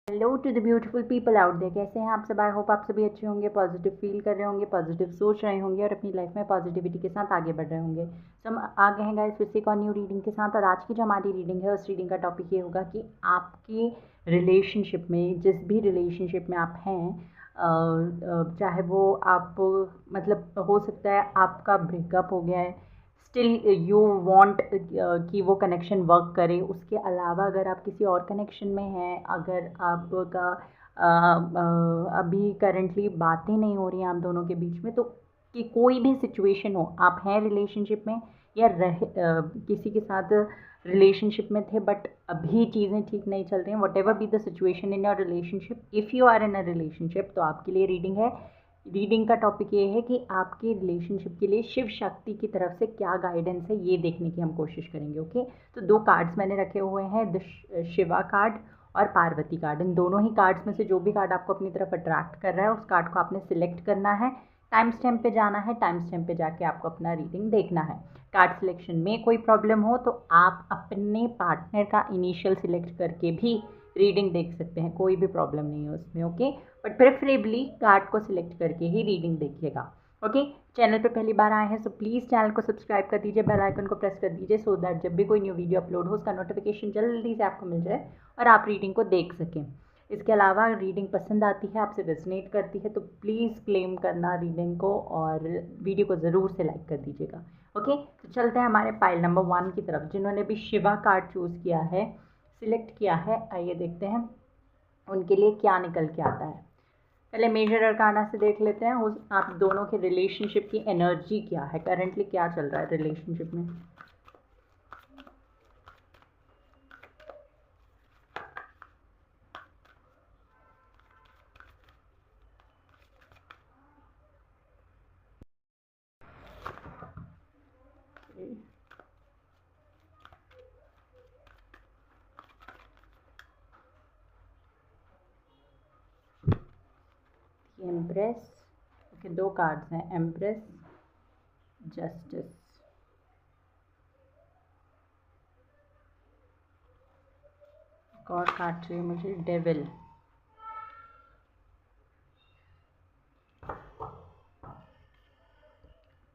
Hello to the beautiful people out there, कैसे हैं आप सब। आई होप आप सभी अच्छे होंगे, पॉजिटिव फील कर रहे होंगे, पॉजिटिव सोच रहे होंगे और अपनी लाइफ में पॉजिटिविटी के साथ आगे बढ़ रहे होंगे। तो हम आ गए हैं गाइस फिर से एक और न्यू रीडिंग के साथ। और आज की जो हमारी रीडिंग है उस रीडिंग का टॉपिक ये होगा कि आपकी रिलेशनशिप में, जिस भी रिलेशनशिप में आप हैं, चाहे वो आप मतलब हो सकता है आपका ब्रेकअप हो गया है, स्टिल यू वांट कि वो कनेक्शन वर्क करे। उसके अलावा अगर आप किसी और कनेक्शन में हैं, अगर आपका अभी करंटली बातें नहीं हो रही हैं आप दोनों के बीच में, तो कि कोई भी सिचुएशन हो, आप हैं रिलेशनशिप में या किसी के साथ रिलेशनशिप में थे बट अभी चीज़ें ठीक नहीं चल रही हैं, whatever be the situation in your relationship, if you are in a relationship, तो आपके लिए रीडिंग है। रीडिंग का टॉपिक ये है कि आपकी रिलेशनशिप के लिए शिव शक्ति की तरफ से क्या गाइडेंस है, ये देखने की हम कोशिश करेंगे। ओके, तो दो कार्ड्स मैंने रखे हुए हैं, द शिवा कार्ड और पार्वती कार्ड। इन दोनों ही कार्ड्स में से जो भी कार्ड आपको अपनी तरफ अट्रैक्ट कर रहा है उस कार्ड को आपने सिलेक्ट करना है, टाइम स्टैम्प पे जाना है, टाइम स्टैम्प पे जाके आपको अपना रीडिंग देखना है। कार्ड सिलेक्शन में कोई प्रॉब्लम हो तो आप अपने पार्टनर का इनिशियल सिलेक्ट करके भी रीडिंग देख सकते हैं, कोई भी प्रॉब्लम नहीं है उसमें। ओके, बट प्रेफरेबली कार्ड को सिलेक्ट करके ही रीडिंग देखिएगा। ओके, चैनल पे पहली बार आए हैं तो प्लीज़ चैनल को सब्सक्राइब कर दीजिए, बेल आइकन को प्रेस कर दीजिए, सो दैट जब भी कोई न्यू वीडियो अपलोड हो उसका नोटिफिकेशन जल्दी से आपको मिल जाए और आप रीडिंग को देख सकें। इसके अलावा रीडिंग पसंद आती है, आपसे रेजोनेट करती है, तो प्लीज़ क्लेम करना रीडिंग को और वीडियो को ज़रूर से लाइक कर दीजिएगा। ओके, तो चलते हैं हमारे पाइल नंबर 1 की तरफ। जिन्होंने भी शिवा कार्ड चूज़ किया है, सिलेक्ट किया है, आइए देखते हैं उनके लिए क्या निकल के आता है। पहले मेजर अरकाना से देख लेते हैं उस आप दोनों के रिलेशनशिप की एनर्जी क्या है, करंटली क्या चल रहा है रिलेशनशिप में। एम्प्रेस, ओके, दो कार्ड्स हैं, एम्प्रेस, जस्टिस, और कार्ड चाहिए मुझे, डेविल,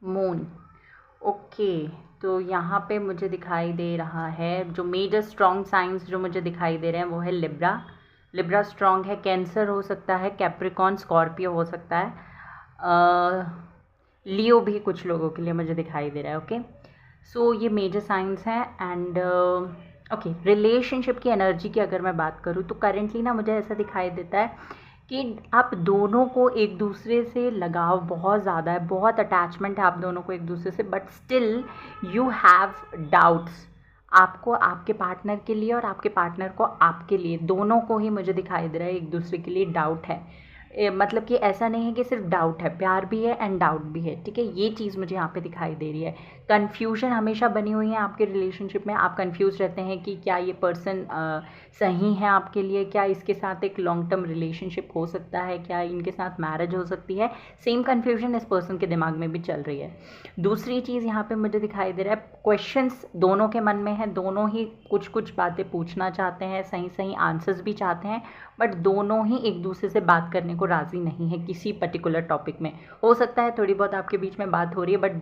मून। ओके, तो यहाँ पे मुझे दिखाई दे रहा है जो मेजर स्ट्रॉन्ग साइंस जो मुझे दिखाई दे रहे हैं वो है लिब्रा। लिब्रा स्ट्रॉन्ग है, कैंसर हो सकता है, कैप्रिकॉन, स्कॉर्पियो हो सकता है, लियो भी कुछ लोगों के लिए मुझे दिखाई दे रहा है। ओके, सो ये मेजर साइंस हैं। एंड ओके, रिलेशनशिप की एनर्जी की अगर मैं बात करूँ तो करेंटली ना मुझे ऐसा दिखाई देता है कि आप दोनों को एक दूसरे से लगाव बहुत ज़्यादा है, बहुत अटैचमेंट है आप दोनों को एक दूसरे से, but still you have doubts. आपको आपके पार्टनर के लिए और आपके पार्टनर को आपके लिए, दोनों को ही मुझे दिखाई दे रहा है एक दूसरे के लिए डाउट है। मतलब कि ऐसा नहीं है कि सिर्फ डाउट है, प्यार भी है एंड डाउट भी है। ठीक है, ये चीज़ मुझे यहाँ पे दिखाई दे रही है। कन्फ्यूजन हमेशा बनी हुई है आपके रिलेशनशिप में, आप कंफ्यूज रहते हैं कि क्या ये पर्सन सही है आपके लिए, क्या इसके साथ एक लॉन्ग टर्म रिलेशनशिप हो सकता है, क्या इनके साथ मैरिज हो सकती है। सेम कन्फ्यूजन इस पर्सन के दिमाग में भी चल रही है। दूसरी चीज़ यहाँ पे मुझे दिखाई दे रहा है, क्वेश्चंस दोनों के मन में है, दोनों ही कुछ कुछ बातें पूछना चाहते हैं, सही सही आंसर्स भी चाहते हैं, बट दोनों ही एक दूसरे से बात करने को राज़ी नहीं है किसी पर्टिकुलर टॉपिक में। हो सकता है थोड़ी बहुत आपके बीच में बात हो रही है, बट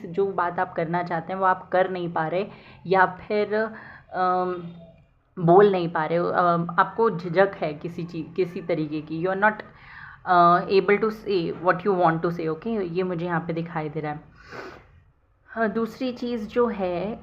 जो बात आप करना चाहते हैं वो आप कर नहीं पा रहे, या फिर बोल नहीं पा रहे हो, आपको झिझक है किसी तरीके की, you are not able to say what you want to say. Okay, ये मुझे यहाँ पे दिखाई दे रहा है। हाँ, दूसरी चीज़ जो है,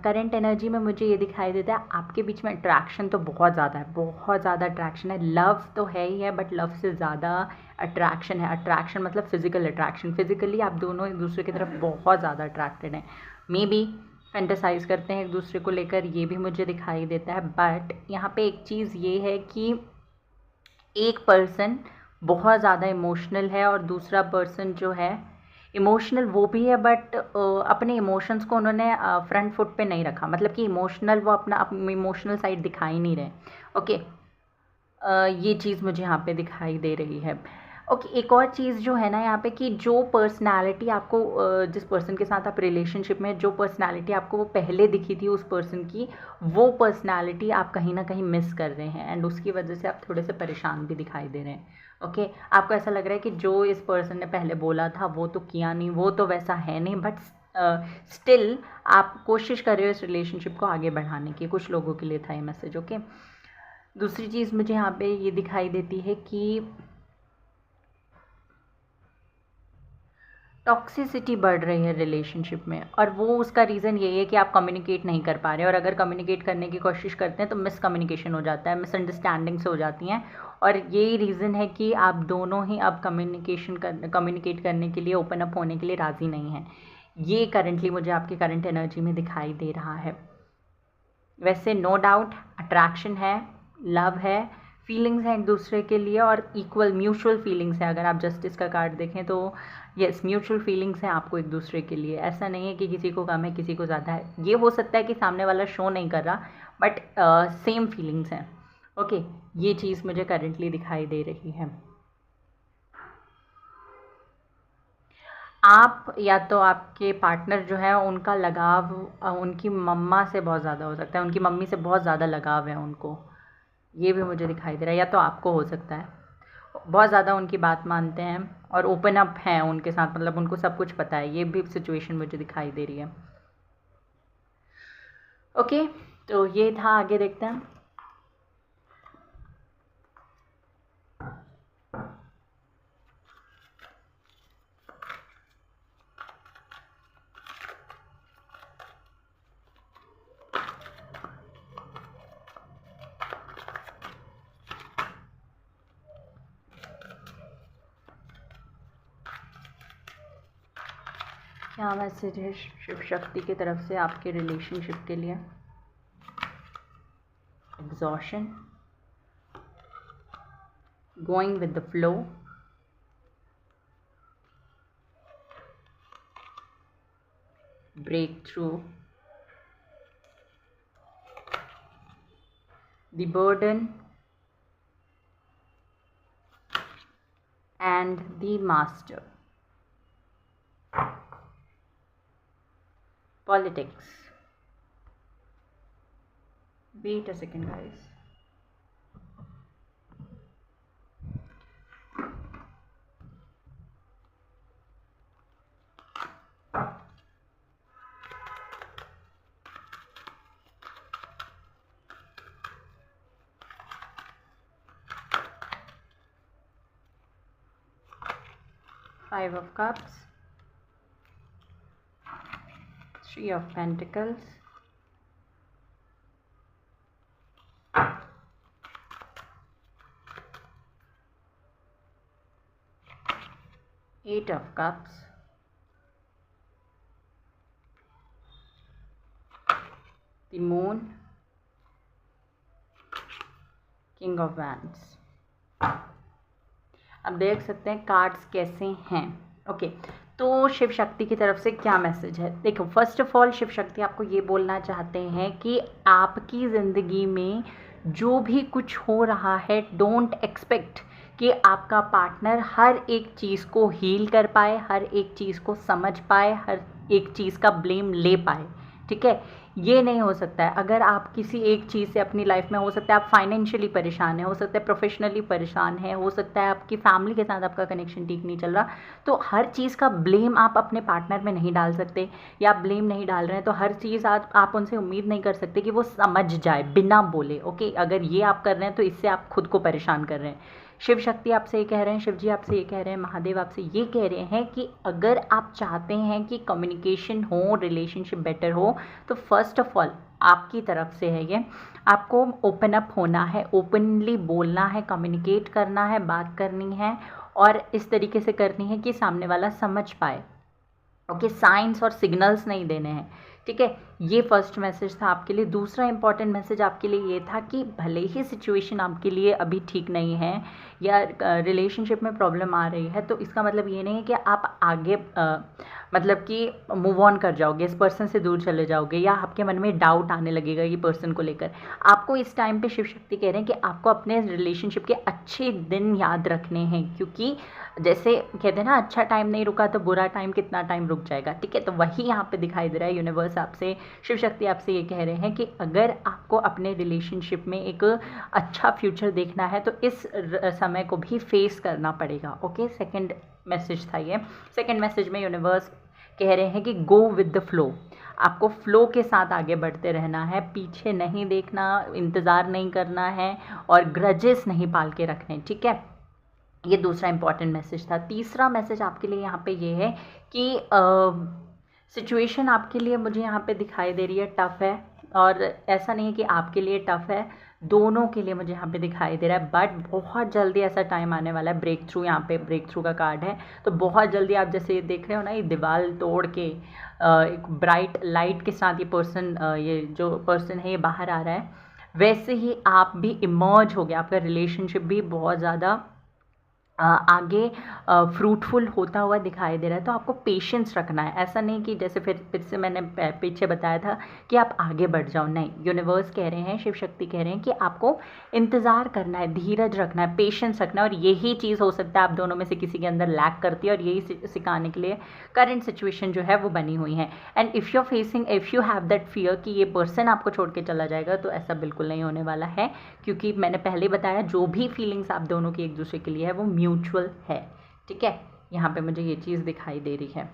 करंट एनर्जी में मुझे ये दिखाई देता है आपके बीच में अट्रैक्शन तो बहुत ज़्यादा है, बहुत ज़्यादा अट्रैक्शन है। लव तो है ही है, बट लव से ज़्यादा अट्रैक्शन है। अट्रैक्शन मतलब फिजिकल अट्रैक्शन, फिजिकली आप दोनों एक दूसरे की तरफ बहुत ज़्यादा अट्रैक्टेड हैं, मे बी फैंटेसाइज करते हैं एक दूसरे को लेकर, ये भी मुझे दिखाई देता है। बट यहाँ पे एक चीज़ ये है कि एक पर्सन बहुत ज़्यादा इमोशनल है और दूसरा पर्सन जो है इमोशनल वो भी है, बट अपने इमोशंस को उन्होंने फ्रंट फुट पे नहीं रखा, मतलब कि इमोशनल वो अपना इमोशनल साइड दिखा ही नहीं रहे। ओके, ये चीज़ मुझे यहाँ पे दिखाई दे रही है। ओके, एक और चीज़ जो है ना यहाँ पे कि जो पर्सनालिटी आपको जिस पर्सन के साथ आप रिलेशनशिप में, जो पर्सनालिटी आपको वो पहले दिखी थी उस पर्सन की, वो पर्सनालिटी आप कहीं ना कहीं मिस कर रहे हैं एंड उसकी वजह से आप थोड़े से परेशान भी दिखाई दे रहे हैं। ओके, आपको ऐसा लग रहा है कि जो इस पर्सन ने पहले बोला था वो तो किया नहीं, वो तो वैसा है नहीं, बट स्टिल आप कोशिश कर रहे हो इस रिलेशनशिप को आगे बढ़ाने की। कुछ लोगों के लिए था ये मैसेज। ओके, दूसरी चीज़ मुझे यहाँ पे ये दिखाई देती है कि टॉक्सिसिटी बढ़ रही है रिलेशनशिप में, और वो उसका रीज़न यही है कि आप कम्युनिकेट नहीं कर पा रहे, और अगर कम्युनिकेट करने की कोशिश करते हैं तो मिसकम्युनिकेशन हो जाता है, मिसअंडरस्टैंडिंग्स हो जाती हैं, और यही रीज़न है कि आप दोनों ही अब कम्युनिकेट करने के लिए, ओपन अप होने के लिए राज़ी नहीं हैं। ये करंटली मुझे आपकी करंट एनर्जी में दिखाई दे रहा है। वैसे नो डाउट अट्रैक्शन है, लव है, फीलिंग्स हैं एक दूसरे के लिए, और इक्वल म्यूचुअल फीलिंग्स हैं। अगर आप जस्टिस का कार्ड देखें तो यस, म्यूचुअल फीलिंग्स हैं आपको एक दूसरे के लिए। ऐसा नहीं है कि किसी को कम है किसी को ज़्यादा है। ये हो सकता है कि सामने वाला शो नहीं कर रहा, बट सेम फीलिंग्स हैं। ओके, ये चीज़ मुझे करंटली दिखाई दे रही है। आप या तो आपके पार्टनर जो है उनका लगाव उनकी मम्मा से बहुत ज़्यादा हो सकता है, उनकी मम्मी से बहुत ज़्यादा लगाव है उनको, ये भी मुझे दिखाई दे रहा है। या तो आपको हो सकता है, बहुत ज़्यादा उनकी बात मानते हैं और ओपन अप हैं उनके साथ, मतलब उनको सब कुछ पता है। ये भी सिचुएशन मुझे दिखाई दे रही है। ओके, तो ये था, आगे देखते हैं। क्या मैसेज है शिव शक्ति की तरफ से आपके रिलेशनशिप के लिए? Exhaustion, going with the flow, break through, the burden and the master, politics. Wait a second, guys. Five of Cups, Three of Pentacles, Eight of Cups, the Moon, King of Wands। अब देख सकते हैं cards कैसे हैं। Okay, तो शिव शक्ति की तरफ से क्या मैसेज है? देखो, first of all Shiv Shakti आपको ये बोलना चाहते हैं कि आपकी ज़िंदगी में जो भी कुछ हो रहा है, डोंट एक्सपेक्ट कि आपका पार्टनर हर एक चीज़ को हील कर पाए, हर एक चीज़ को समझ पाए, हर एक चीज़ का ब्लेम ले पाए। ठीक है, ये नहीं हो सकता है। अगर आप किसी एक चीज़ से अपनी लाइफ में, हो सकता है आप फाइनेंशियली परेशान है, हो सकता है प्रोफेशनली परेशान है, हो सकता है आपकी फैमिली के साथ आपका कनेक्शन ठीक नहीं चल रहा, तो हर चीज़ का ब्लेम आप अपने पार्टनर में नहीं डाल सकते, या आप ब्लेम नहीं डाल रहे हैं तो हर चीज़ आप उनसे उम्मीद नहीं कर सकते कि वो समझ जाए बिना बोले। ओके, अगर ये आप कर रहे हैं तो इससे आप खुद को परेशान कर रहे हैं। शिव शक्ति आपसे ये कह रहे हैं, शिव जी आपसे ये कह रहे हैं, महादेव आपसे ये कह रहे हैं कि अगर आप चाहते हैं कि कम्युनिकेशन हो, रिलेशनशिप बेटर हो, तो फर्स्ट ऑफ ऑल आपकी तरफ से है ये, आपको ओपन अप होना है, ओपनली बोलना है, कम्युनिकेट करना है, बात करनी है, और इस तरीके से करनी है कि सामने वाला समझ पाए। ओके, साइंस और सिग्नल्स नहीं देने हैं। ठीक है, ये फर्स्ट मैसेज था आपके लिए। दूसरा इंपॉर्टेंट मैसेज आपके लिए ये था कि भले ही सिचुएशन आपके लिए अभी ठीक नहीं है या रिलेशनशिप में प्रॉब्लम आ रही है, तो इसका मतलब ये नहीं है कि आप आगे मतलब कि मूव ऑन कर जाओगे, इस पर्सन से दूर चले जाओगे या आपके मन में डाउट आने लगेगा ये पर्सन को लेकर। आपको इस टाइम पे शिव शक्ति कह रहे हैं कि आपको अपने रिलेशनशिप के अच्छे दिन याद रखने हैं, क्योंकि जैसे कहते हैं ना, अच्छा टाइम नहीं रुका तो बुरा टाइम कितना टाइम रुक जाएगा। ठीक है, तो वही यहाँ पे दिखाई दे रहा है। यूनिवर्स आपसे, शिव शक्ति आपसे ये कह रहे हैं कि अगर आपको अपने रिलेशनशिप में एक अच्छा फ्यूचर देखना है तो इस समय को भी फेस करना पड़ेगा। ओके, सेकंड मैसेज था ये। सेकंड मैसेज में यूनिवर्स कह रहे हैं कि गो विद द फ्लो। आपको फ्लो के साथ आगे बढ़ते रहना है, पीछे नहीं देखना, इंतज़ार नहीं करना है और ग्रजेस नहीं पाल के रखने। ठीक है, ये दूसरा इंपॉर्टेंट मैसेज था। तीसरा मैसेज आपके लिए यहाँ पे ये है कि सिचुएशन आपके लिए मुझे यहाँ पे दिखाई दे रही है टफ़ है, और ऐसा नहीं है कि आपके लिए टफ़ है, दोनों के लिए मुझे यहाँ पे दिखाई दे रहा है। बट बहुत जल्दी ऐसा टाइम आने वाला है, ब्रेक थ्रू, यहाँ पे ब्रेक थ्रू का कार्ड है। तो बहुत जल्दी आप जैसे देख रहे हो ना, ये दीवार तोड़ के एक ब्राइट लाइट के साथ ये पर्सन, ये जो पर्सन है ये बाहर आ रहा है, वैसे ही आप भी इमर्ज हो गया। आपका रिलेशनशिप भी बहुत ज़्यादा आगे फ्रूटफुल होता हुआ दिखाई दे रहा है। तो आपको पेशेंस रखना है। ऐसा नहीं कि जैसे फिर से मैंने पीछे बताया था कि आप आगे बढ़ जाओ, नहीं। यूनिवर्स कह रहे हैं, शिव शक्ति कह रहे हैं कि आपको इंतज़ार करना है, धीरज रखना है, पेशेंस रखना है। और यही चीज़ हो सकता है आप दोनों में से किसी के अंदर लैक करती है, और यही सिखाने के लिए करंट सिचुएशन जो है वो बनी हुई है। And if you have that fear कि ये पर्सन आपको छोड़ के चला जाएगा, तो ऐसा बिल्कुल नहीं होने वाला है, क्योंकि मैंने पहले बताया जो भी फीलिंग्स आप दोनों की एक दूसरे के लिए है वो म्यूचुअल है। ठीक है, यहाँ पे मुझे ये चीज़ दिखाई दे रही है।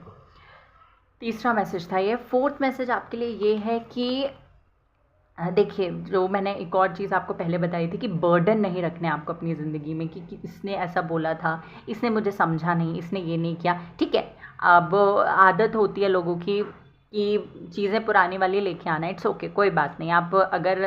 तीसरा मैसेज था ये। फोर्थ मैसेज आपके लिए ये है कि देखिए, जो मैंने एक और चीज़ आपको पहले बताई थी कि बर्डन नहीं रखने आपको अपनी ज़िंदगी में कि इसने ऐसा बोला था, इसने मुझे समझा नहीं, इसने ये नहीं किया। ठीक है, अब आदत होती है लोगों की कि चीज़ें पुरानी वाली लेके आना, इट्स ओके, कोई बात नहीं। आप अगर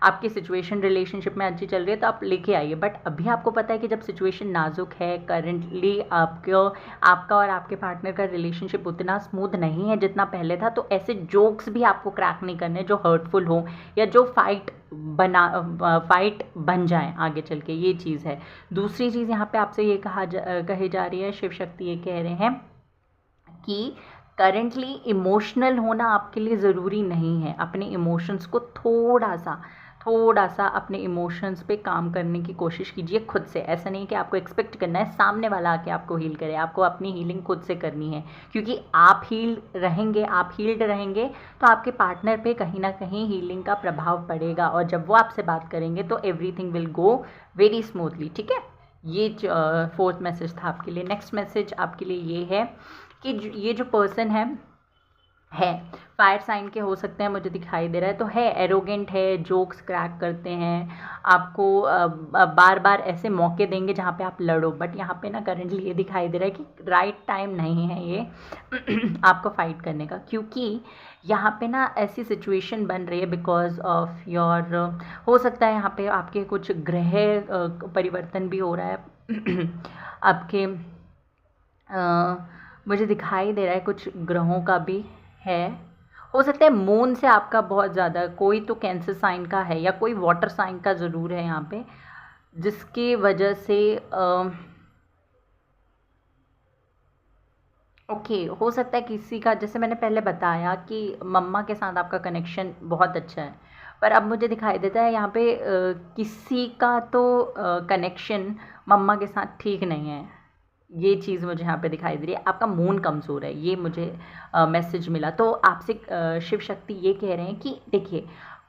आपकी सिचुएशन रिलेशनशिप में अच्छी चल रही है तो आप लेके आइए। बट अभी आपको पता है कि जब सिचुएशन नाजुक है, करंटली आपका और आपके पार्टनर का रिलेशनशिप उतना स्मूथ नहीं है जितना पहले था, तो ऐसे जोक्स भी आपको क्रैक नहीं करने जो हर्टफुल हो या जो फाइट बन जाए आगे चल के। ये चीज़ है। दूसरी चीज़ यहाँ पे आपसे ये कही जा रही है, शिव शक्ति ये कह रहे हैं कि करेंटली इमोशनल होना आपके लिए ज़रूरी नहीं है। अपने इमोशंस को थोड़ा सा अपने इमोशंस पे काम करने की कोशिश कीजिए खुद से। ऐसा नहीं कि आपको एक्सपेक्ट करना है सामने वाला आके आपको हील करे, आपको अपनी हीलिंग खुद से करनी है। क्योंकि आप हील्ड रहेंगे तो आपके पार्टनर पे कहीं ना कहीं हीलिंग का प्रभाव पड़ेगा, और जब वो आपसे बात करेंगे तो everything will go very smoothly. ठीक है, ये फोर्थ मैसेज था आपके लिए। नेक्स्ट मैसेज आपके लिए ये है कि ये जो पर्सन है फायर साइन के हो सकते हैं, मुझे दिखाई दे रहा है। तो है एरोगेंट है, जोक्स क्रैक करते हैं, आपको बार बार ऐसे मौके देंगे जहाँ पे आप लड़ो। बट यहाँ पे ना करंटली ये दिखाई दे रहा है कि राइट टाइम नहीं है ये आपको फाइट करने का, क्योंकि यहाँ पे ना ऐसी सिचुएशन बन रही है बिकॉज ऑफ योर, हो सकता है यहाँ पे आपके कुछ ग्रह परिवर्तन भी हो रहा है आपके मुझे दिखाई दे रहा है कुछ ग्रहों का भी है। हो सकता है मून से आपका बहुत ज़्यादा, कोई तो कैंसर साइन का है या कोई वाटर साइन का ज़रूर है यहाँ पे, जिसकी वजह से ओके हो सकता है किसी का, जैसे मैंने पहले बताया कि मम्मा के साथ आपका कनेक्शन बहुत अच्छा है, पर अब मुझे दिखाई देता है यहाँ पे किसी का तो कनेक्शन मम्मा के साथ ठीक नहीं है। ये चीज़ मुझे यहाँ पे दिखाई दे रही है। आपका मून कमज़ोर है, ये मुझे मैसेज मिला। तो आपसे शिव शक्ति ये कह रहे हैं कि देखिए,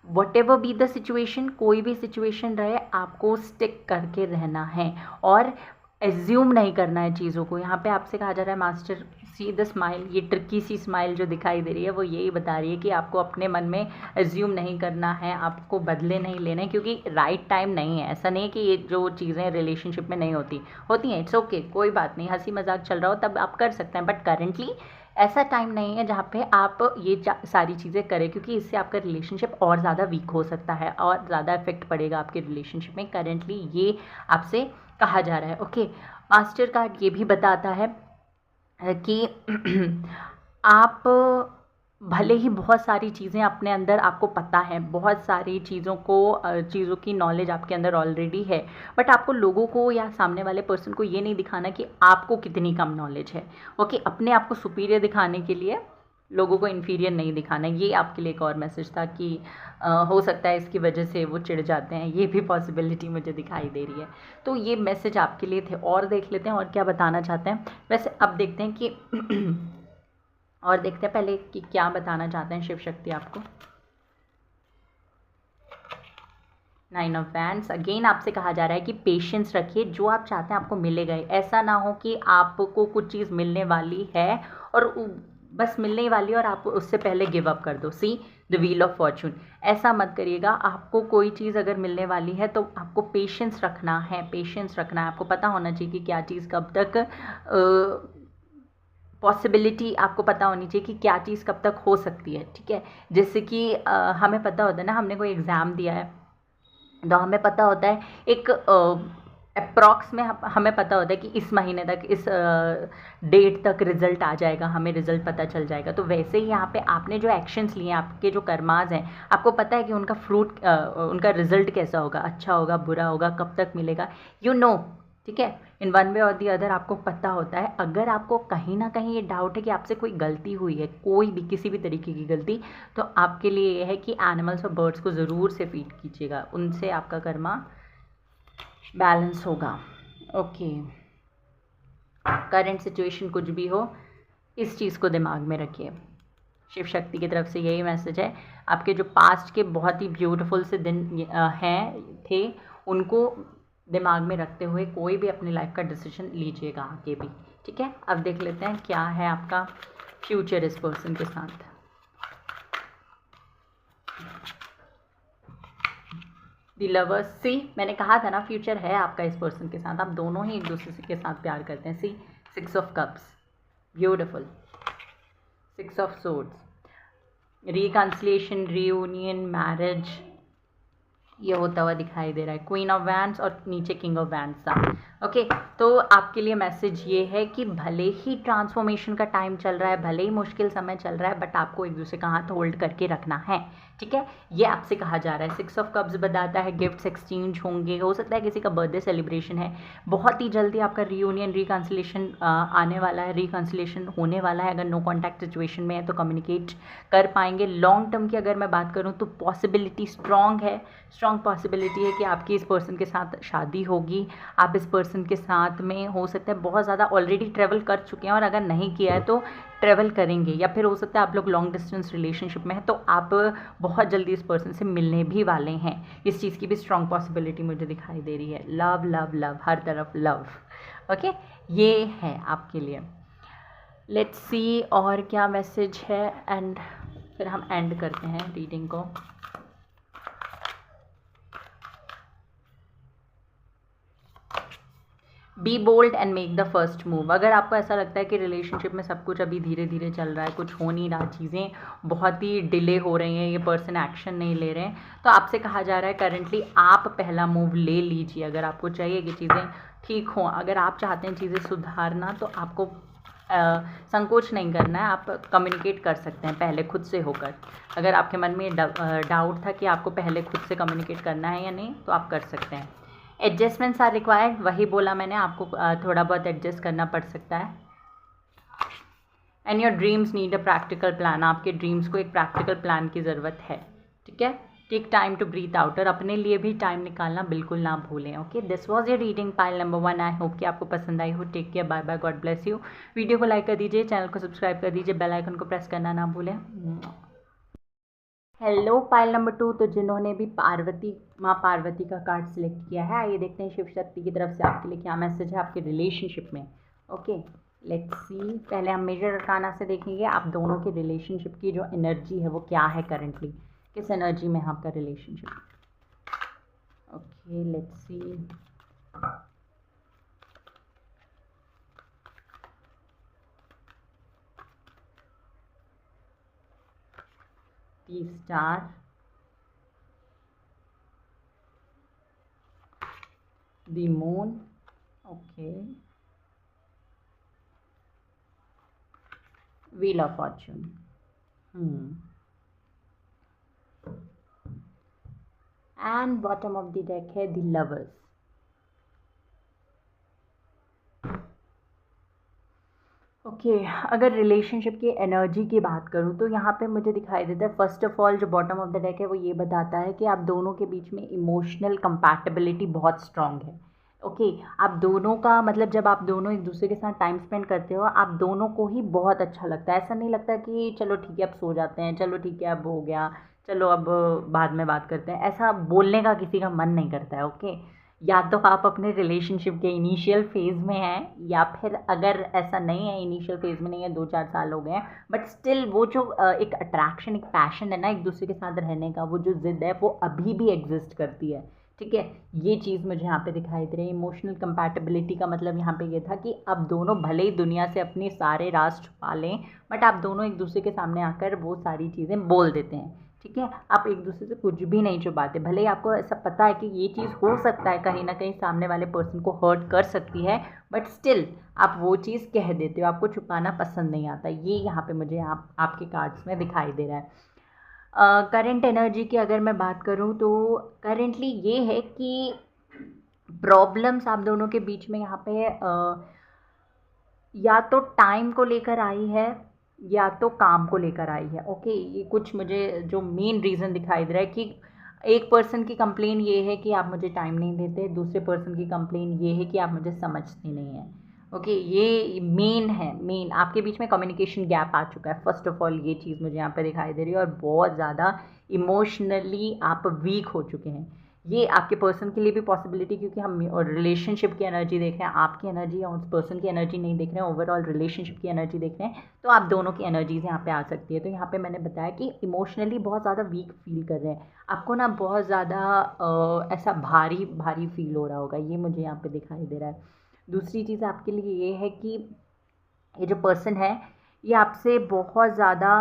what ever be the situation, कोई भी सिचुएशन रहे, आपको स्टिक करके रहना है और एज्यूम नहीं करना है चीज़ों को। यहाँ पे आपसे कहा जा रहा है मास्टर सी द स्माइल, ये ट्रिकी सी स्माइल जो दिखाई दे रही है वो यही बता रही है कि आपको अपने मन में एज्यूम नहीं करना है, आपको बदले नहीं लेने, क्योंकि राइट टाइम नहीं है। ऐसा नहीं कि ये जो चीज़ें रिलेशनशिप में नहीं होती हैं, इट्स ओके, कोई बात नहीं, हंसी मजाक चल रहा हो तब आप कर सकते हैं। बट करेंटली ऐसा टाइम नहीं है जहाँ पे आप ये सारी चीज़ें करें, क्योंकि इससे आपका रिलेशनशिप और ज़्यादा वीक हो सकता है और ज़्यादा इफेक्ट पड़ेगा आपके रिलेशनशिप में। करेंटली ये आपसे कहा जा रहा है। ओके, मास्टर कार्ड ये भी बताता है कि आप भले ही बहुत सारी चीज़ें अपने अंदर आपको पता है, बहुत सारी चीज़ों की नॉलेज आपके अंदर ऑलरेडी है, बट आपको लोगों को या सामने वाले पर्सन को ये नहीं दिखाना कि आपको कितनी कम नॉलेज है। ओके, अपने आप को सुपीरियर दिखाने के लिए लोगों को इन्फीरियर नहीं दिखाना। ये आपके लिए एक और मैसेज था कि हो सकता है इसकी वजह से वो चिढ़ जाते हैं, ये भी पॉसिबिलिटी मुझे दिखाई दे रही है। तो ये मैसेज आपके लिए थे। और देख लेते हैं और क्या बताना चाहते हैं। वैसे अब देखते हैं कि और देखते हैं पहले कि क्या बताना चाहते हैं शिव शक्ति आपको। 9 ऑफ वैंड्स, अगेन आपसे कहा जा रहा है कि पेशेंस रखिए, जो आप चाहते हैं आपको मिलेगा ही। ऐसा ना हो कि आपको कुछ चीज़ मिलने वाली है और बस मिलने ही वाली है और आप उससे पहले गिव अप कर दो। See the wheel of Fortune, ऐसा मत करिएगा। आपको कोई चीज़ अगर मिलने वाली है तो आपको पेशेंस रखना है, पेशेंस रखना है। आपको पता होना चाहिए कि क्या चीज़ कब तक पॉसिबिलिटी आपको पता होनी चाहिए कि क्या चीज़ कब तक हो सकती है। ठीक है, जैसे कि हमें पता होता है ना, हमने कोई एग्ज़ाम दिया है तो हमें पता होता है एक अप्रॉक्स में हमें पता होता है कि इस महीने तक, इस डेट तक रिजल्ट आ जाएगा, हमें रिजल्ट पता चल जाएगा। तो वैसे ही यहाँ पे आपने जो एक्शंस लिए हैं, आपके जो कर्माज हैं, आपको पता है कि उनका फ्रूट, उनका रिजल्ट कैसा होगा, अच्छा होगा, बुरा होगा, कब तक मिलेगा, यू नो। ठीक है, इन वन वे और दी अदर आपको पता होता है। अगर आपको कहीं ना कहीं ये डाउट है कि आपसे कोई गलती हुई है, कोई भी किसी भी तरीके की गलती, तो आपके लिए ये है कि एनिमल्स और बर्ड्स को ज़रूर से फीड कीजिएगा, उनसे आपका कर्मा बैलेंस होगा। ओके, करंट सिचुएशन कुछ भी हो, इस चीज़ को दिमाग में रखिए। शिव शक्ति की तरफ से यही मैसेज है। आपके जो पास्ट के बहुत ही ब्यूटीफुल से दिन हैं थे, उनको दिमाग में रखते हुए कोई भी अपनी लाइफ का डिसीजन लीजिएगा आगे भी। ठीक है, अब देख लेते हैं क्या है आपका फ्यूचर इस पर्सन के साथ। द लवर्स, सी मैंने कहा था ना फ्यूचर है आपका इस पर्सन के साथ। आप दोनों ही एक दूसरे के साथ प्यार करते हैं। सी 6 of cups, beautiful. 6 of swords, reconciliation, reunion, marriage, ये होता हुआ दिखाई दे रहा है। क्वीन ऑफ वैंड्स और नीचे किंग ऑफ वैंड्स था। ओके, तो आपके लिए मैसेज ये है कि भले ही ट्रांसफॉर्मेशन का टाइम चल रहा है, भले ही मुश्किल समय चल रहा है, बट आपको एक दूसरे का हाथ होल्ड करके रखना है। ठीक है, ये आपसे कहा जा रहा है। 6 ऑफ कप्स बताता है गिफ्ट्स एक्सचेंज होंगे, हो सकता है किसी का बर्थडे सेलिब्रेशन है, बहुत ही जल्दी आपका रियूनियन, रिकन्सिलेशन आने वाला है, रिकन्सिलेशन होने वाला है। अगर नो कॉन्टैक्ट सिचुएशन में है तो कम्युनिकेट कर पाएंगे। लॉन्ग टर्म की अगर मैं बात करूँ तो पॉसिबिलिटी स्ट्रॉन्ग है, स्ट्रॉन्ग पॉसिबिलिटी है कि आपकी इस पर्सन के साथ शादी होगी। आप इस पर्सन के साथ में हो सकता है बहुत ज़्यादा ऑलरेडी ट्रैवल कर चुके हैं, और अगर नहीं किया है तो ट्रैवल करेंगे, या फिर हो सकता है आप लोग लॉन्ग डिस्टेंस रिलेशनशिप में हैं तो आप बहुत जल्दी इस पर्सन से मिलने भी वाले हैं। इस चीज़ की भी स्ट्रॉन्ग पॉसिबिलिटी मुझे दिखाई दे रही है। लव लव लव, हर तरफ लव। ओके, ये है आपके लिए। लेट्स सी और क्या मैसेज है, एंड फिर हम एंड करते हैं रीडिंग को। Be bold and make the first move. अगर आपको ऐसा लगता है कि रिलेशनशिप में सब कुछ अभी धीरे धीरे चल रहा है, कुछ हो नहीं रहा, चीज़ें बहुत ही डिले हो रही हैं, ये पर्सन एक्शन नहीं ले रहे हैं, तो आपसे कहा जा रहा है करंटली आप पहला मूव ले लीजिए। अगर आपको चाहिए कि चीज़ें ठीक हों, अगर आप चाहते हैं चीज़ें सुधारना, तो आपको संकोच नहीं करना है। आप कम्युनिकेट कर सकते हैं पहले खुद से होकर। अगर आपके मन में डाउट था कि आपको पहले खुद से कम्युनिकेट करना है या नहीं, तो आप कर सकते हैं। एडजस्टमेंट्स आर रिक्वायर्ड, वही बोला मैंने, आपको थोड़ा बहुत एडजस्ट करना पड़ सकता है। And your dreams need a practical plan, आपके ड्रीम्स को एक प्रैक्टिकल प्लान की ज़रूरत है। ठीक है, take time to breathe out, और अपने लिए भी टाइम निकालना बिल्कुल ना भूलें। Okay, this was your reading pile number 1। I hope कि आपको पसंद आई हो। Take care, bye bye, God bless you. Video को लाइक कर दीजिए, चैनल को सब्सक्राइब कर दीजिए, बेल आइकन को प्रेस करना ना भूलें। हेलो पाइल नंबर 2, तो जिन्होंने भी माँ पार्वती का कार्ड सिलेक्ट किया है, आइए देखते हैं शिव शक्ति की तरफ से आपके लिए क्या मैसेज है आपके रिलेशनशिप में। Okay, let's see. पहले हम मेजर अरकाना से देखेंगे आप दोनों के रिलेशनशिप की जो एनर्जी है वो क्या है करंटली, किस एनर्जी में है आपका relationship. Okay, let's see. Star, the moon, okay, wheel of Fortune. And bottom of the deck है द लवर्स। ओके, अगर रिलेशनशिप की एनर्जी की बात करूँ तो यहाँ पे मुझे दिखाई देता है, फर्स्ट ऑफ ऑल जो बॉटम ऑफ द डेक है वो ये बताता है कि आप दोनों के बीच में इमोशनल कंपैटिबिलिटी बहुत स्ट्रांग है। ओके, आप दोनों का मतलब जब आप दोनों एक दूसरे के साथ टाइम स्पेंड करते हो आप दोनों को ही बहुत अच्छा लगता है। ऐसा नहीं लगता कि चलो ठीक है अब सो जाते हैं, चलो ठीक है अब हो गया, चलो अब बाद में बात करते हैं, ऐसा बोलने का किसी का मन नहीं करता है। ओके, या तो आप अपने रिलेशनशिप के इनिशियल फेज़ में हैं, या फिर अगर ऐसा नहीं है, इनिशियल फेज़ में नहीं है, 2-4 साल हो गए हैं, बट स्टिल वो जो एक अट्रैक्शन, एक पैशन है ना एक दूसरे के साथ रहने का, वो जो ज़िद है वो अभी भी एग्जिस्ट करती है। ठीक है, ये चीज़ मुझे यहाँ पे दिखाई दे रही है। इमोशनल कंपैटिबिलिटी का मतलब यहाँ पे ये था कि अब दोनों भले ही दुनिया से अपने सारे राज छुपा लें, बट आप दोनों एक दूसरे के सामने आकर वो सारी चीज़ें बोल देते हैं। ठीक है, आप एक दूसरे से कुछ भी नहीं छुपाते, भले ही आपको ऐसा पता है कि ये चीज़ हो सकता है कहीं ना कहीं सामने वाले पर्सन को हर्ट कर सकती है, बट स्टिल आप वो चीज़ कह देते हो, आपको छुपाना पसंद नहीं आता। ये यहाँ पे मुझे आपके कार्ड्स में दिखाई दे रहा है। करंट एनर्जी की अगर मैं बात करूँ तो करेंटली ये है कि प्रॉब्लम्स आप दोनों के बीच में यहाँ पे या तो टाइम को लेकर आई है या तो काम को लेकर आई है। ओके, ये कुछ मुझे जो मेन रीज़न दिखाई दे रहा है कि एक पर्सन की कंप्लेन ये है कि आप मुझे टाइम नहीं देते, दूसरे पर्सन की कंप्लेन ये है कि आप मुझे समझते नहीं हैं। ओके, ये मेन है, मेन आपके बीच में कम्युनिकेशन गैप आ चुका है। फर्स्ट ऑफ ऑल ये चीज़ मुझे यहाँ पे दिखाई दे रही है, और बहुत ज़्यादा इमोशनली आप वीक हो चुके हैं। ये आपके पर्सन के लिए भी पॉसिबिलिटी, क्योंकि हम और रिलेशनशिप की एनर्जी देख रहे हैं, आपकी एनर्जी या उस पर्सन की एनर्जी नहीं देख रहे हैं, ओवरऑल रिलेशनशिप की एनर्जी देख रहे हैं, तो आप दोनों की एनर्जीज यहाँ पे आ सकती है। तो यहाँ पे मैंने बताया कि इमोशनली बहुत ज़्यादा वीक फील कर रहे हैं, आपको ना बहुत ज़्यादा ऐसा भारी भारी फील हो रहा होगा, ये मुझे यहाँ पे दिखाई दे रहा है। दूसरी चीज़ आपके लिए ये है कि ये जो पर्सन है ये आपसे बहुत ज़्यादा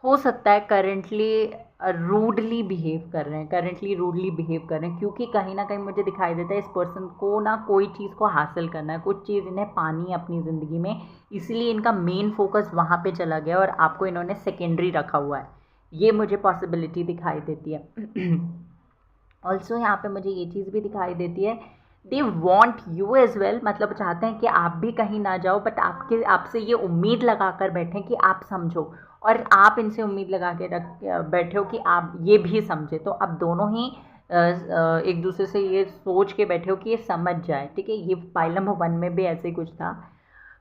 हो सकता है करेंटली रूडली बिहेव कर रहे हैं, करेंटली रूडली बिहेव कर रहे हैं, क्योंकि कहीं ना कहीं मुझे दिखाई देता है इस पर्सन को ना कोई चीज़ को हासिल करना है, कुछ चीज़ इन्हें पानी है अपनी ज़िंदगी में, इसलिए इनका मेन फोकस वहाँ पे चला गया और आपको इन्होंने सेकेंडरी रखा हुआ है। ये मुझे पॉसिबिलिटी दिखाई देती है। ऑल्सो यहाँ पे मुझे ये चीज़ भी दिखाई देती है, they want you as well, मतलब चाहते हैं कि आप भी कहीं ना जाओ, बट आपसे ये उम्मीद लगा कर बैठें कि आप समझो, और आप इनसे उम्मीद लगा के रख बैठे हो कि आप ये भी समझे। तो अब दोनों ही एक दूसरे से ये सोच के बैठे हो कि ये समझ जाए। ठीक है, ये पाइलम 1 में भी ऐसे ही कुछ था।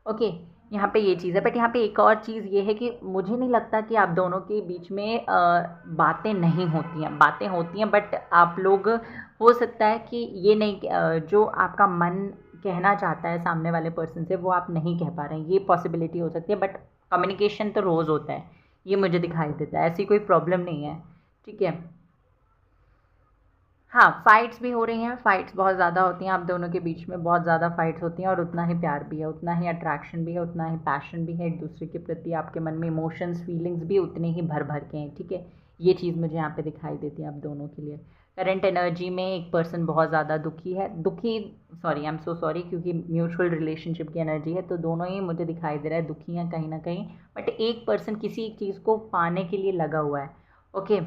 ओके, यहाँ पे ये चीज़ है, बट यहाँ पे एक और चीज़ ये है कि मुझे नहीं लगता कि आप दोनों के बीच में बातें नहीं होती हैं, बातें होती हैं, बट आप लोग हो सकता है कि ये नहीं जो आपका मन कहना चाहता है सामने वाले पर्सन से वो आप नहीं कह पा रहे हैं, ये पॉसिबिलिटी हो सकती है, बट कम्युनिकेशन तो रोज़ होता है, ये मुझे दिखाई देता है, ऐसी कोई प्रॉब्लम नहीं है। ठीक है, हाँ, फाइट्स भी हो रही हैं, फाइट्स बहुत ज़्यादा होती हैं, आप दोनों के बीच में बहुत ज़्यादा फाइट्स होती हैं, और उतना ही प्यार भी है, उतना ही अट्रैक्शन भी है, उतना ही पैशन भी है एक दूसरे के प्रति, आपके मन में इमोशंस फीलिंग्स भी उतने ही भर भर के हैं। ठीक है, ये चीज़ मुझे यहाँ पे दिखाई देती है आप दोनों के लिए। करंट एनर्जी में एक पर्सन बहुत ज़्यादा दुखी है, दुखी, sorry I am so sorry, क्योंकि म्यूचुअल रिलेशनशिप की एनर्जी है, तो दोनों ही मुझे दिखाई दे रहा है दुखी हैं कहीं ना कहीं, बट एक पर्सन किसी एक चीज़ को पाने के लिए लगा हुआ है। ओके,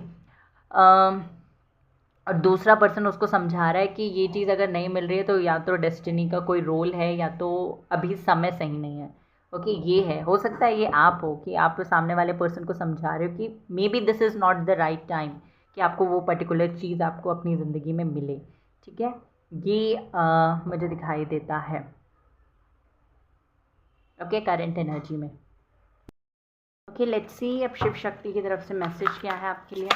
और दूसरा पर्सन उसको समझा रहा है कि ये चीज़ अगर नहीं मिल रही है तो या तो डेस्टिनी का कोई रोल है, या तो अभी समय सही नहीं है। ओके, ये है, हो सकता है ये आप हो कि आप सामने वाले पर्सन को समझा रहे हो कि may be this is not the right time कि आपको वो पर्टिकुलर चीज़ आपको अपनी ज़िंदगी में मिले। ठीक है, ये मुझे दिखाई देता है। ओके, करंट एनर्जी में। ओके, लेट्स सी अब शिव शक्ति की तरफ से मैसेज क्या है आपके लिए।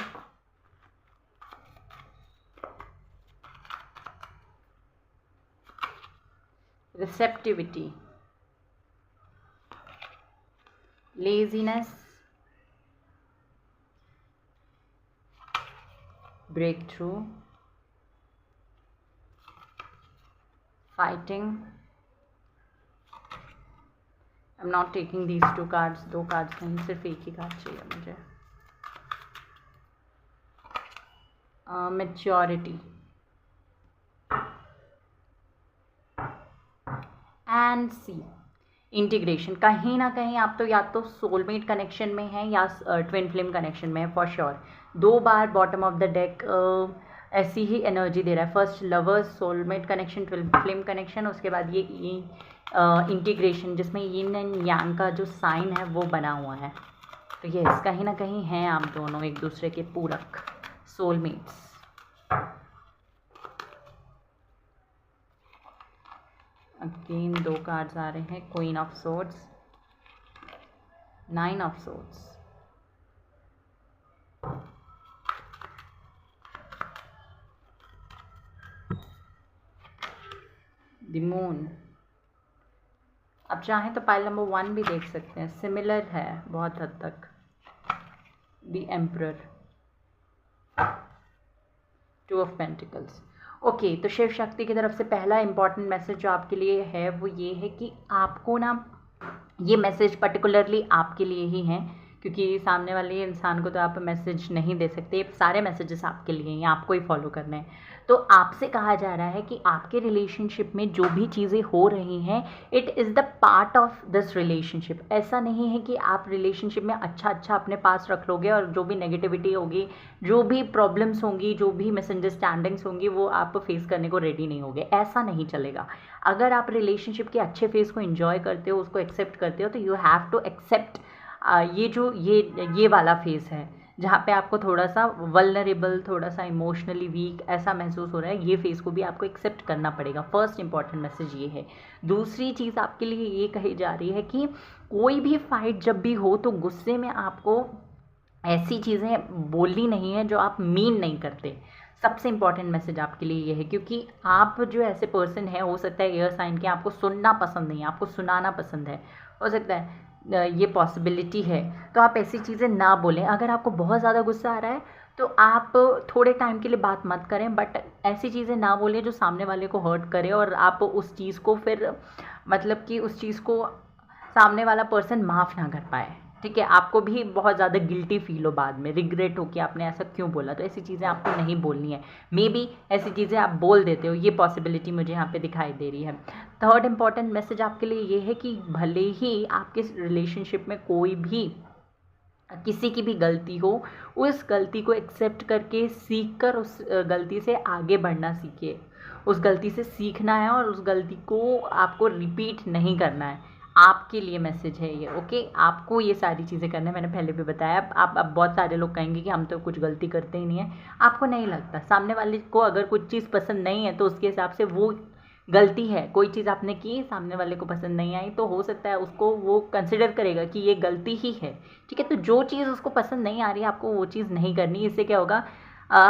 Receptivity, laziness, breakthrough, fighting. I'm not taking these two cards, दो cards नहीं, सिर्फ एक ही कार्ड चाहिए मुझे। Maturity and see, इंटीग्रेशन, कहीं ना कहीं आप तो या तो सोलमेट कनेक्शन में हैं या ट्विन फ्लेम कनेक्शन में है for sure. 2 bar bottom of the deck ऐसी ही एनर्जी दे रहा है। First lovers, soulmate connection, twin flame connection, उसके बाद ये इंटीग्रेशन जिसमें यिन एंड यांग का जो साइन है वो बना हुआ है। तो ये कहीं ना कहीं हैं आप दोनों एक दूसरे के पूरक, सोलमेट्स। अगेन 2 कार्ड्स आ रहे हैं, queen of swords, 9 of swords, the moon. अब चाहें तो पाइल नंबर 1 भी देख सकते हैं, सिमिलर है बहुत हद तक। The emperor, 2 of pentacles. Okay, तो शिव शक्ति की तरफ से पहला इंपॉर्टेंट मैसेज जो आपके लिए है वो ये है कि आपको ना, ये मैसेज पर्टिकुलरली आपके लिए ही है, क्योंकि सामने वाले इंसान को तो आप मैसेज नहीं दे सकते। सारे मैसेजेस आपके लिए हैं, आपको ही फॉलो करने हैं। तो आपसे कहा जा रहा है कि आपके रिलेशनशिप में जो भी चीज़ें हो रही हैं, it is the part of this relationship. ऐसा नहीं है कि आप रिलेशनशिप में अच्छा अपने पास रख लोगे और जो भी नेगेटिविटी होगी, जो भी प्रॉब्लम्स होंगी, जो भी मिसअंडरस्टैंडिंग्स होंगी, वो आप फेस करने को रेडी नहीं होगे। ऐसा नहीं चलेगा। अगर आप रिलेशनशिप के अच्छे फेस को एंजॉय करते हो, उसको एक्सेप्ट करते हो, तो यू हैव टू एक्सेप्ट ये जो ये वाला फेस है जहाँ पे आपको थोड़ा सा वल्नरेबल, थोड़ा सा इमोशनली वीक ऐसा महसूस हो रहा है, ये फेस को भी आपको एक्सेप्ट करना पड़ेगा। फर्स्ट इंपॉर्टेंट मैसेज ये है। दूसरी चीज़ आपके लिए ये कही जा रही है कि कोई भी फाइट जब भी हो तो गुस्से में आपको ऐसी चीज़ें बोलनी नहीं है जो आप मीन नहीं करते। सबसे इम्पॉर्टेंट मैसेज आपके लिए ये है, क्योंकि आप जो ऐसे पर्सन है, हो सकता है एयर साइन के, आपको सुनना पसंद नहीं है, आपको सुनाना पसंद है, हो सकता है ये पॉसिबिलिटी है। तो आप ऐसी चीज़ें ना बोलें। अगर आपको बहुत ज़्यादा गुस्सा आ रहा है तो आप थोड़े टाइम के लिए बात मत करें, बट ऐसी चीज़ें ना बोलें जो सामने वाले को हर्ट करे और आप उस चीज़ को फिर मतलब कि उस चीज़ को सामने वाला पर्सन माफ़ ना कर पाए। ठीक है, आपको भी बहुत ज़्यादा गिल्टी फील हो, बाद में रिग्रेट हो कि आपने ऐसा क्यों बोला। तो ऐसी चीज़ें आपको नहीं बोलनी है। मे बी ऐसी चीज़ें आप बोल देते हो, ये पॉसिबिलिटी मुझे यहाँ पे दिखाई दे रही है। थर्ड इंपॉर्टेंट मैसेज आपके लिए ये है कि भले ही आपके रिलेशनशिप में कोई भी किसी की भी गलती हो, उस गलती को एक्सेप्ट करके सीख कर उस गलती से आगे बढ़ना सीखिए। उस गलती से सीखना है और उस गलती को आपको रिपीट नहीं करना है। आपके लिए मैसेज है ये। ओके, आपको ये सारी चीज़ें करना है। मैंने पहले भी बताया। आप अब बहुत सारे लोग कहेंगे कि हम तो कुछ गलती करते ही नहीं है। आपको नहीं लगता, सामने वाले को अगर कुछ चीज़ पसंद नहीं है तो उसके हिसाब से वो गलती है। कोई चीज़ आपने की, सामने वाले को पसंद नहीं आई, तो हो सकता है उसको वो कंसिडर करेगा कि ये गलती ही है। ठीक है, तो जो चीज़ उसको पसंद नहीं आ रही है, आपको वो चीज़ नहीं करनी। इससे क्या होगा,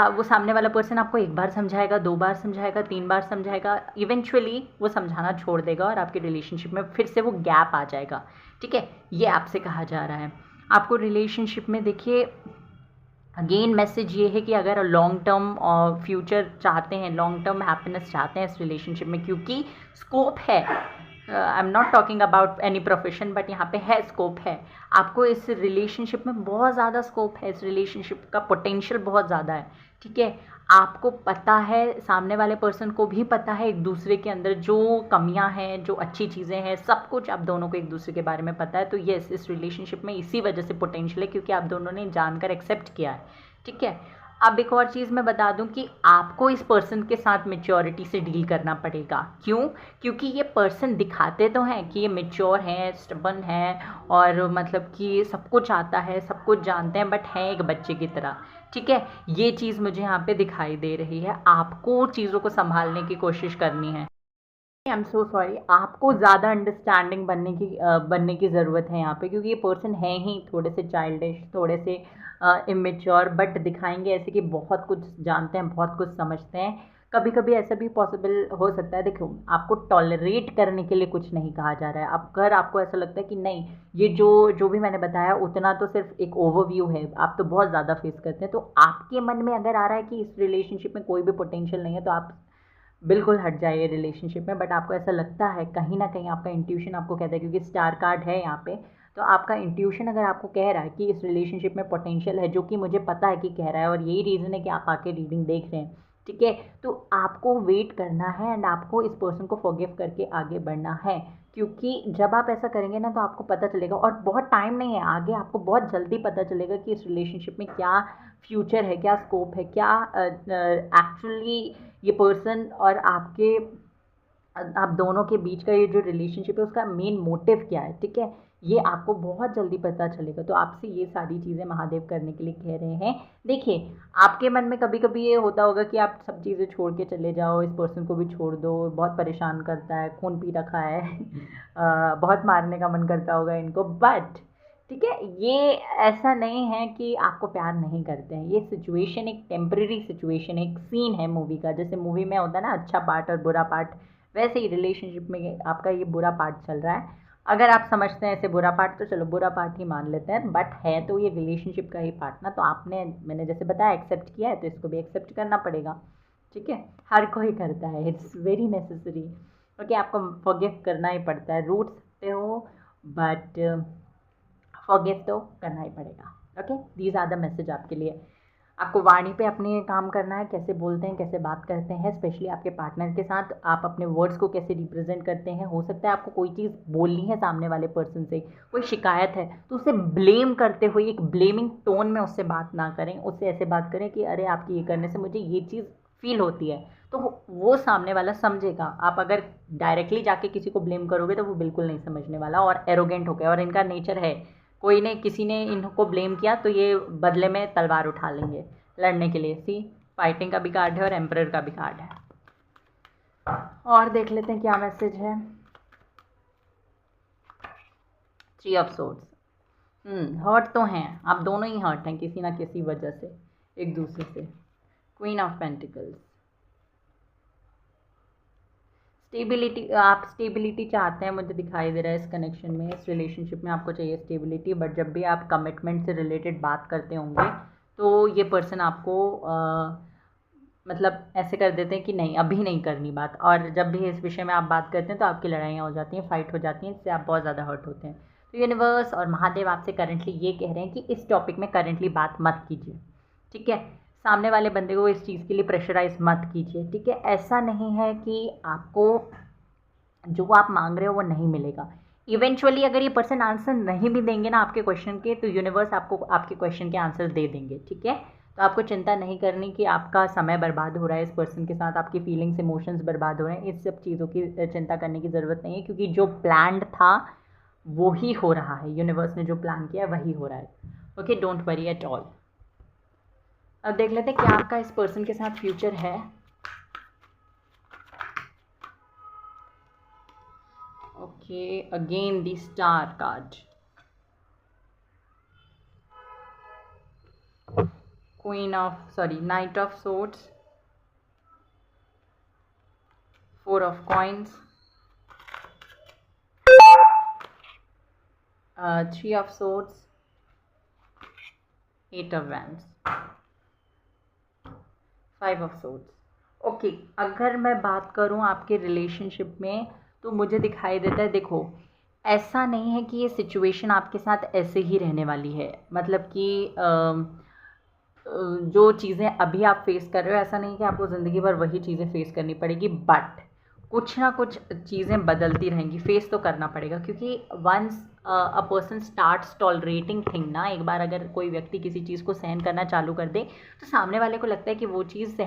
वो सामने वाला पर्सन आपको 1 बार समझाएगा, 2 बार समझाएगा, 3 बार समझाएगा, इवेंचुअली वो समझाना छोड़ देगा और आपके रिलेशनशिप में फिर से वो गैप आ जाएगा। ठीक है, ये आपसे कहा जा रहा है। आपको रिलेशनशिप में देखिए, अगेन मैसेज ये है कि अगर लॉन्ग टर्म और फ्यूचर चाहते हैं, लॉन्ग टर्म हैप्पीनेस चाहते हैं इस रिलेशनशिप में, क्योंकि स्कोप है। I am not talking about any profession, but यहाँ पे है, स्कोप है। आपको इस रिलेशनशिप में बहुत ज़्यादा स्कोप है, इस रिलेशनशिप का पोटेंशियल बहुत ज़्यादा है। ठीक है, आपको पता है, सामने वाले पर्सन को भी पता है, एक दूसरे के अंदर जो कमियां हैं, जो अच्छी चीज़ें हैं, सब कुछ आप दोनों को एक दूसरे के बारे में पता है। तो यस, इस रिलेशनशिप में इसी वजह से पोटेंशियल है, क्योंकि आप दोनों ने जानकर एक्सेप्ट किया है। ठीक है, अब एक और चीज़ मैं बता दूं कि आपको इस पर्सन के साथ मैच्योरिटी से डील करना पड़ेगा। क्यों? क्योंकि ये पर्सन दिखाते तो हैं कि ये मैच्योर हैं, स्टबर्न हैं और मतलब कि सब कुछ आता है, सब कुछ जानते हैं, बट हैं एक बच्चे की तरह। ठीक है, ये चीज़ मुझे यहाँ पे दिखाई दे रही है। आपको चीज़ों को संभालने की कोशिश करनी है। आई एम सो सॉरी, आपको ज़्यादा अंडरस्टैंडिंग बनने की ज़रूरत है यहाँ पे, क्योंकि ये पर्सन है ही थोड़े से चाइल्डिश, थोड़े से इमेच्योर, बट दिखाएंगे ऐसे कि बहुत कुछ जानते हैं, बहुत कुछ समझते हैं। कभी कभी ऐसा भी पॉसिबल हो सकता है। देखो, आपको टॉलरेट करने के लिए कुछ नहीं कहा जा रहा है। अब अगर आपको ऐसा लगता है कि नहीं, ये जो भी मैंने बताया उतना तो सिर्फ एक ओवरव्यू है, आप तो बहुत ज़्यादा फेस करते हैं, तो आपके मन में अगर आ रहा है कि इस रिलेशनशिप में कोई भी पोटेंशियल नहीं है, तो आप बिल्कुल हट जाइए रिलेशनशिप में। बट आपको ऐसा लगता है, कहीं ना कहीं आपका इंट्यूशन आपको कहता है, क्योंकि स्टार कार्ड है यहाँ पे, तो आपका इंट्यूशन अगर आपको कह रहा है कि इस रिलेशनशिप में पोटेंशियल है, जो कि मुझे पता है कि कह रहा है, और यही रीज़न है कि आप आके रीडिंग देख रहे हैं। ठीक है, तो आपको वेट करना है एंड आपको इस पर्सन को फॉरगिव करके आगे बढ़ना है। क्योंकि जब आप ऐसा करेंगे ना तो आपको पता चलेगा, और बहुत टाइम नहीं है आगे, आपको बहुत जल्दी पता चलेगा कि इस रिलेशनशिप में क्या फ्यूचर है, क्या स्कोप है, क्या एक्चुअली ये पर्सन और आपके आप दोनों के बीच का ये जो रिलेशनशिप है उसका मेन मोटिव क्या है, ठीक है। ये आपको बहुत जल्दी पता चलेगा। तो आपसे ये सारी चीज़ें महादेव करने के लिए कह रहे हैं। देखिए, आपके मन में कभी कभी ये होता होगा कि आप सब चीज़ें छोड़ के चले जाओ, इस पर्सन को भी छोड़ दो, बहुत परेशान करता है, खून पी रखा है बहुत मारने का मन करता होगा इनको, बट ठीक है, ये ऐसा नहीं है कि आपको प्यार नहीं करते हैं। ये सिचुएशन एक टेम्परेरी सिचुएशन है, एक सीन है मूवी का। जैसे मूवी में होता है ना अच्छा पार्ट और बुरा पार्ट, वैसे ही रिलेशनशिप में आपका ये बुरा पार्ट चल रहा है। अगर आप समझते हैं इसे बुरा पार्ट तो चलो बुरा पार्ट ही मान लेते हैं, बट है तो ये रिलेशनशिप का ही पार्ट ना। तो आपने, मैंने जैसे बताया, एक्सेप्ट किया है तो इसको भी एक्सेप्ट करना पड़ेगा, ठीक है। हर कोई करता है, इट्स वेरी नेसेसरी। ओके, आपको फॉरगिव करना ही पड़ता है, रूठ सकते हो बट फॉरगिव तो करना ही पड़ेगा। Okay, these are the message आपके लिए। आपको वाणी पे अपने काम करना है, कैसे बोलते हैं, कैसे बात करते हैं, स्पेशली आपके पार्टनर के साथ आप अपने वर्ड्स को कैसे रिप्रेजेंट करते हैं। हो सकता है आपको कोई चीज़ बोलनी है सामने वाले पर्सन से, कोई शिकायत है, तो उसे ब्लेम करते हुए एक ब्लेमिंग टोन में उससे बात ना करें। उससे ऐसे बात करें कि अरे आपकी ये करने से मुझे ये चीज़ फील होती है, तो वो सामने वाला समझेगा। आप अगर डायरेक्टली जाके किसी को ब्लेम करोगे तो वो बिल्कुल नहीं समझने वाला, और एरोगेंट हो गया। और इनका नेचर है, कोई ने किसी ने इनको ब्लेम किया तो ये बदले में तलवार उठा लेंगे लड़ने के लिए। सी, फाइटिंग का भी कार्ड है और एम्परर का भी कार्ड है। और देख लेते हैं क्या मैसेज है। 3 ऑफ सोर्ड्स। हर्ट तो हैं, आप दोनों ही हर्ट हैं किसी ना किसी वजह से एक दूसरे से। क्वीन ऑफ पेंटिकल्स, स्टेबिलिटी, आप स्टेबिलिटी चाहते हैं, मुझे दिखाई दे रहा है इस कनेक्शन में, इस रिलेशनशिप में आपको चाहिए स्टेबिलिटी। बट जब भी आप कमिटमेंट से रिलेटेड बात करते होंगे तो ये पर्सन आपको मतलब ऐसे कर देते हैं कि नहीं अभी नहीं करनी बात, और जब भी इस विषय में आप बात करते हैं तो आपकी लड़ाइयाँ हो जाती हैं, फाइट हो जाती हैं, इससे आप बहुत ज़्यादा हर्ट होते हैं। तो यूनिवर्स और महादेव आपसे करंटली ये कह रहे हैं कि इस टॉपिक में करंटली बात मत कीजिए, ठीक है। सामने वाले बंदे को इस चीज़ के लिए प्रेशराइज मत कीजिए, ठीक है। ऐसा नहीं है कि आपको जो आप मांग रहे हो वो नहीं मिलेगा। इवेंचुअली अगर ये पर्सन आंसर नहीं भी देंगे ना आपके क्वेश्चन के, तो यूनिवर्स आपको आपके क्वेश्चन के आंसर दे देंगे, ठीक है। तो आपको चिंता नहीं करनी कि आपका समय बर्बाद हो रहा है इस पर्सन के साथ, आपकी फीलिंग्स इमोशंस बर्बाद हो रहे हैं, इस सब चीज़ों की चिंता करने की ज़रूरत नहीं है, क्योंकि जो प्लान्ड था वो ही हो रहा है। यूनिवर्स ने जो प्लान किया वही हो रहा है। Okay, don't worry at all. अब देख लेते हैं क्या आपका इस पर्सन के साथ फ्यूचर है। Okay, again the star card, Knight of Swords, 4 of Coins, 3 of Swords, 8 of Wands, 5 of Swords। Okay, अगर मैं बात करूं आपके रिलेशनशिप में तो मुझे दिखाई देता है, देखो ऐसा नहीं है कि ये सिचुएशन आपके साथ ऐसे ही रहने वाली है। मतलब कि जो चीज़ें अभी आप फेस कर रहे हो, ऐसा नहीं कि आपको ज़िंदगी भर वही चीज़ें फेस करनी पड़ेगी, बट कुछ ना कुछ चीज़ें बदलती रहेंगी, फेस तो करना पड़ेगा। क्योंकि once a person starts tolerating thing ना, एक बार अगर कोई व्यक्ति किसी चीज़ को सहन करना चालू कर दे तो सामने वाले को लगता है कि वो चीज़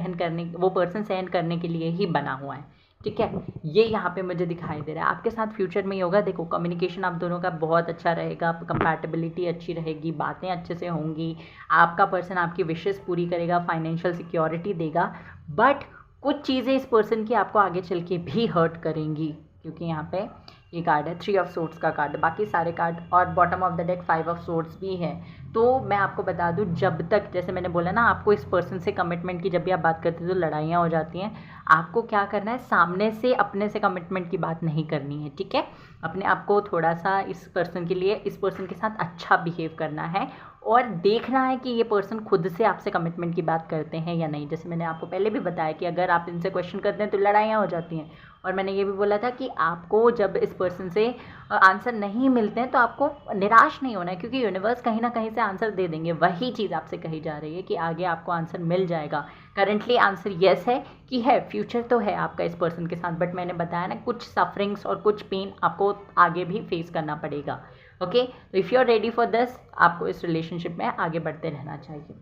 वो पर्सन सहन करने के लिए ही बना हुआ है, ठीक है। ये यहाँ पे मुझे दिखाई दे रहा है आपके साथ फ्यूचर में ही होगा। देखो, कम्युनिकेशन आप दोनों का बहुत अच्छा रहेगा, कंपैटिबिलिटी अच्छी रहेगी, बातें अच्छे से होंगी, आपका पर्सन आपकी विशेस पूरी करेगा, फाइनेंशियल सिक्योरिटी देगा। बट कुछ चीज़ें इस पर्सन की आपको आगे चल के भी हर्ट करेंगी, क्योंकि यहाँ पे ये कार्ड है 3 ऑफ सोर्ड्स का कार्ड, बाकी सारे कार्ड, और bottom of the deck 5 of swords भी है। तो मैं आपको बता दूं, जब तक, जैसे मैंने बोला ना, आपको इस पर्सन से कमिटमेंट की जब भी आप बात करते हैं तो लड़ाइयाँ हो जाती हैं। आपको क्या करना है, सामने से अपने से कमिटमेंट की बात नहीं करनी है, ठीक है। अपने आप को थोड़ा सा इस पर्सन के लिए, इस पर्सन के साथ अच्छा बिहेव करना है, और देखना है कि ये पर्सन खुद से आपसे कमिटमेंट की बात करते हैं या नहीं। जैसे मैंने आपको पहले भी बताया कि अगर आप इनसे क्वेश्चन करते हैं तो लड़ाइयाँ हो जाती हैं। और मैंने ये भी बोला था कि आपको जब इस पर्सन से आंसर नहीं मिलते हैं तो आपको निराश नहीं होना है, क्योंकि यूनिवर्स कहीं ना कहीं से आंसर दे देंगे। वही चीज़ आपसे कही जा रही है कि आगे आपको आंसर मिल जाएगा। करंटली आंसर येस है कि है, फ्यूचर तो है आपका इस पर्सन के साथ, बट मैंने बताया ना कुछ सफरिंग्स और कुछ पेन आपको आगे भी फेस करना पड़ेगा। ओके, तो if you are ready for this, आपको इस रिलेशनशिप में आगे बढ़ते रहना चाहिए।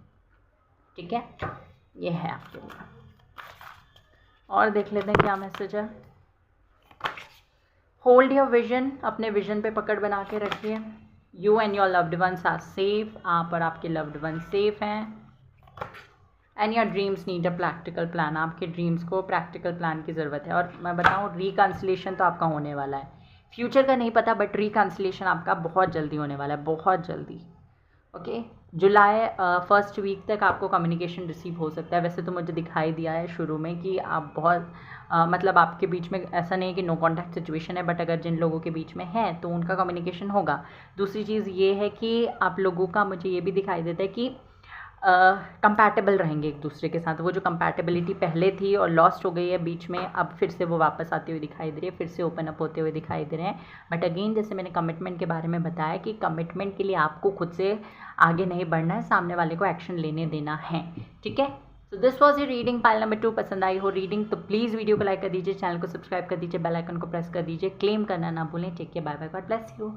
ठीक है, ये है आपके लिए। और देख लेते हैं क्या मैसेज है। होल्ड योर विजन, अपने विजन पे पकड़ बना के रखिए। You and your loved ones are safe, आप और आपके लव्ड वन सेफ हैं। And your dreams need a practical plan, आपके ड्रीम्स को प्रैक्टिकल प्लान की ज़रूरत है। और मैं बताऊँ, रिकन्सिलेशन तो आपका होने वाला है। फ्यूचर का नहीं पता, बट रिकन्सिलेशन आपका बहुत जल्दी होने वाला है, बहुत जल्दी। ओके, जुलाई फर्स्ट वीक तक आपको कम्युनिकेशन रिसीव हो सकता है। वैसे तो मुझे दिखाई दिया है शुरू में कि आप बहुत मतलब आपके बीच में ऐसा नहीं है कि नो कॉन्टैक्ट सिचुएशन है, बट अगर जिन लोगों के बीच में है तो उनका कम्युनिकेशन होगा। दूसरी चीज़ ये है कि आप लोगों का मुझे ये भी दिखाई देता है कि कंपैटिबल रहेंगे एक दूसरे के साथ। वो जो कंपैटिबिलिटी पहले थी और लॉस्ट हो गई है बीच में, अब फिर से वो वापस आती हुई दिखाई दे रही है, फिर से ओपन अप होते हुए दिखाई दे रहे हैं। बट अगेन, जैसे मैंने कमिटमेंट के बारे में बताया कि कमिटमेंट के लिए आपको खुद से आगे नहीं बढ़ना है, सामने वाले को एक्शन लेने देना है। ठीक है, सो दिस वॉज ये रीडिंग पाइल नंबर 2। पसंद आई हो रीडिंग तो प्लीज़ वीडियो को लाइक कर दीजिए, चैनल को सब्सक्राइब कर दीजिए, बेल आइकन को प्रेस कर दीजिए, क्लेम करना ना भूलें। Take care, bye bye, God bless you.